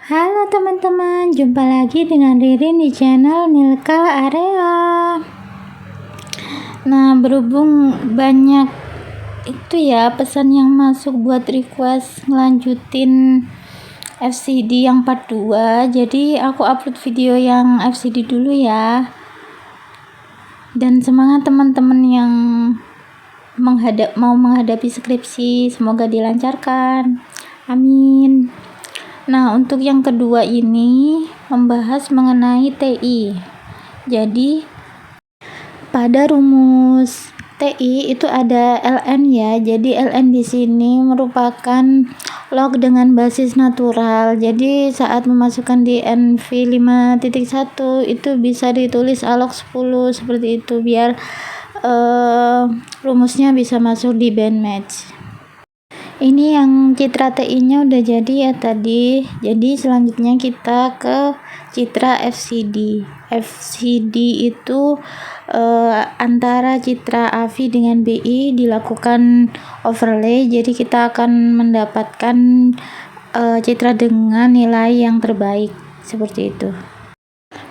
Halo teman-teman, jumpa lagi dengan Ririn di channel Milka Area. Nah, berhubung banyak itu ya pesan yang masuk buat request ngelanjutin FCD yang part 2, jadi aku upload video yang FCD dulu ya. Dan semangat teman-teman yang mau menghadapi skripsi, semoga dilancarkan. Amin. Nah, untuk yang kedua ini membahas mengenai TI. Jadi, pada rumus TI itu ada ln ya. Jadi, ln di sini merupakan log dengan basis natural. Jadi, saat memasukkan di NV 5.1 itu bisa ditulis alog 10 seperti itu biar rumusnya bisa masuk di bandmatch. Ini yang citra TI-nya udah jadi ya tadi. Jadi selanjutnya kita ke citra FCD. FCD itu antara citra AVI dengan BI dilakukan overlay. Jadi kita akan mendapatkan citra dengan nilai yang terbaik seperti itu.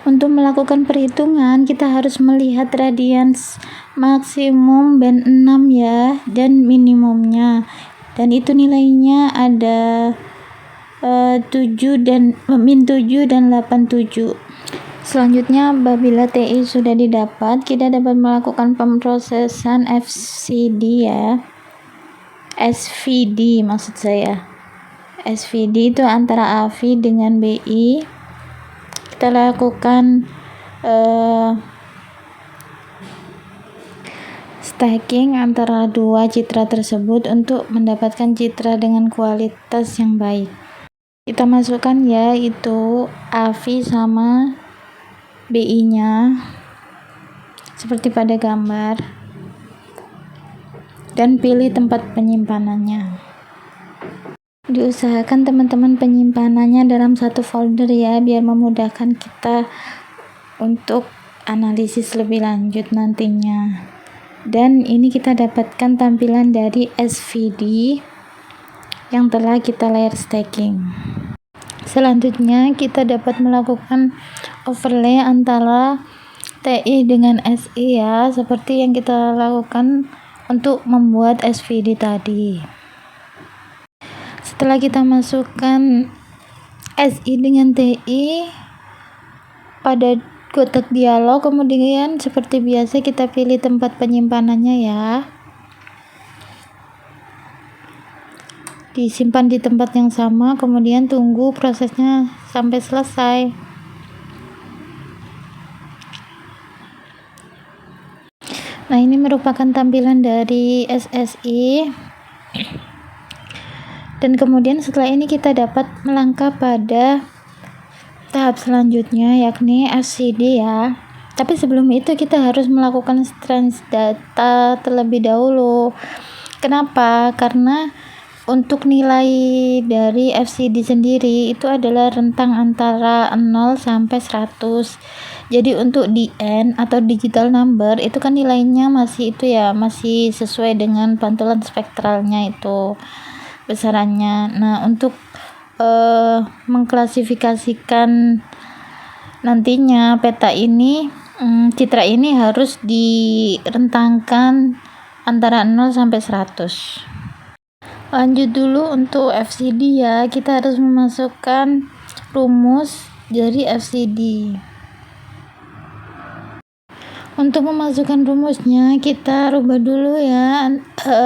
Untuk melakukan perhitungan kita harus melihat radians maksimum band 6 ya dan minimumnya. Dan itu nilainya ada 7 dan 87. Selanjutnya apabila TI sudah didapat, kita dapat melakukan pemrosesan FCD ya. SVD maksud saya. SVD itu antara AVI dengan BI. Kita lakukan stacking antara dua citra tersebut untuk mendapatkan citra dengan kualitas yang baik. Kita masukkan ya itu AVI sama BI nya seperti pada gambar dan pilih tempat penyimpanannya. Diusahakan teman-teman penyimpanannya dalam satu folder ya biar memudahkan kita untuk analisis lebih lanjut nantinya. Dan ini kita dapatkan tampilan dari SVD yang telah kita layer stacking. Selanjutnya kita dapat melakukan overlay antara TI dengan SI ya, seperti yang kita lakukan untuk membuat SVD tadi. Setelah kita masukkan SI dengan TI pada kotak dialog, kemudian seperti biasa kita pilih tempat penyimpanannya ya, disimpan di tempat yang sama, kemudian tunggu prosesnya sampai selesai. Nah, ini merupakan tampilan dari SSI. Dan kemudian setelah ini kita dapat melangkah pada tahap selanjutnya yakni FCD ya. Tapi sebelum itu kita harus melakukan strength data terlebih dahulu. Kenapa? Karena untuk nilai dari FCD sendiri itu adalah rentang antara 0 sampai 100. Jadi untuk DN atau digital number itu kan nilainya masih itu ya, masih sesuai dengan pantulan spektralnya itu besarannya. Nah, untuk mengklasifikasikan nantinya peta ini, citra ini harus direntangkan antara 0 sampai 100. Lanjut dulu untuk FCD ya, kita harus memasukkan rumus dari FCD. Untuk memasukkan rumusnya kita rubah dulu ya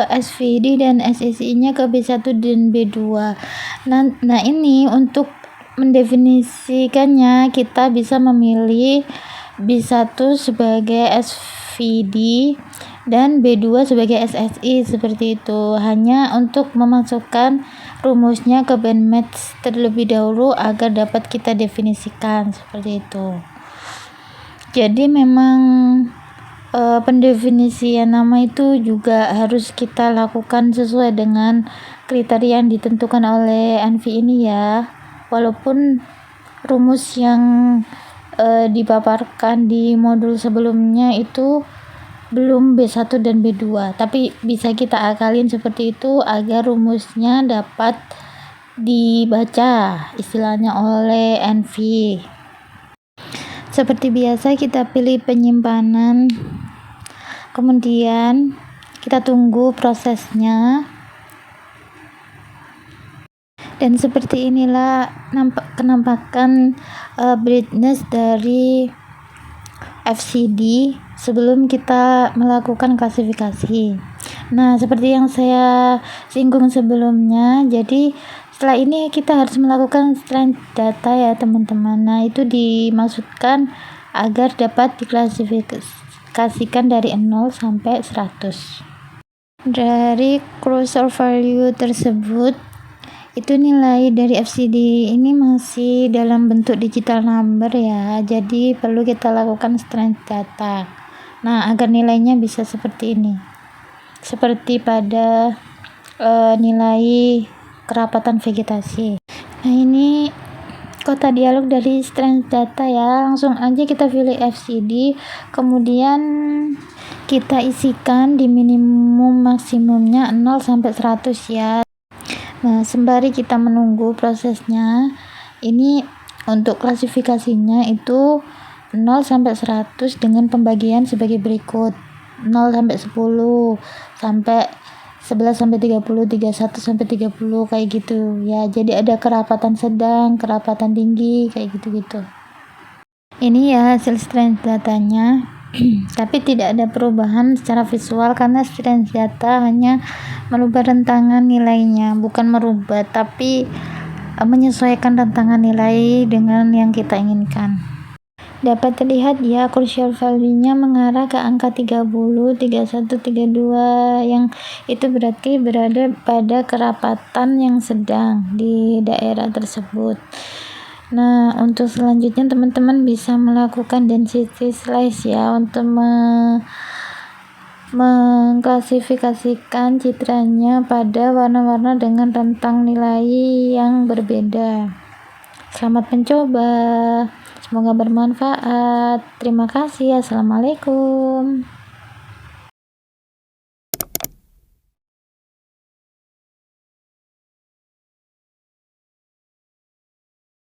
SVD dan SSI nya ke B1 dan B2. Nah ini untuk mendefinisikannya kita bisa memilih B1 sebagai SVD dan B2 sebagai SSI seperti itu, hanya untuk memasukkan rumusnya ke bandmatch terlebih dahulu agar dapat kita definisikan seperti itu. Jadi memang pendefinisian nama itu juga harus kita lakukan sesuai dengan kriteria yang ditentukan oleh NV ini ya. Walaupun rumus yang dipaparkan di modul sebelumnya itu belum B1 dan B2, tapi bisa kita akalin seperti itu agar rumusnya dapat dibaca istilahnya oleh NV. Seperti biasa kita pilih penyimpanan, kemudian kita tunggu prosesnya. Dan seperti inilah penampakan brightness dari FCD sebelum kita melakukan klasifikasi. Nah, seperti yang saya singgung sebelumnya, jadi setelah ini kita harus melakukan strength data ya teman-teman. Nah, itu dimaksudkan agar dapat diklasifikasikan dari 0 sampai 100. Dari closure value tersebut, itu nilai dari FCD ini masih dalam bentuk digital number ya, jadi perlu kita lakukan strength data. Nah, agar nilainya bisa seperti ini, seperti pada nilai kerapatan vegetasi. Nah, ini kotak dialog dari strength data ya, langsung aja kita pilih FCD, kemudian kita isikan di minimum maksimumnya 0 sampai 100 ya. Nah, sembari kita menunggu prosesnya, ini untuk klasifikasinya itu 0 sampai 100 dengan pembagian sebagai berikut: 0 sampai 10, sampai 11 sampai 30, 31 sampai 30 kayak gitu ya. Jadi ada kerapatan sedang, kerapatan tinggi kayak gitu-gitu. Ini ya hasil strength datanya. Tapi tidak ada perubahan secara visual karena strength data hanya merubah rentangan nilainya, bukan merubah tapi menyesuaikan rentangan nilai dengan yang kita inginkan. Dapat terlihat ya crucial value-nya mengarah ke angka 30, 31, 32 yang itu berarti berada pada kerapatan yang sedang di daerah tersebut. Nah, untuk selanjutnya teman-teman bisa melakukan density slice ya untuk mengklasifikasikan citranya pada warna-warna dengan rentang nilai yang berbeda. Selamat mencoba, semoga bermanfaat. Terima kasih. Assalamualaikum.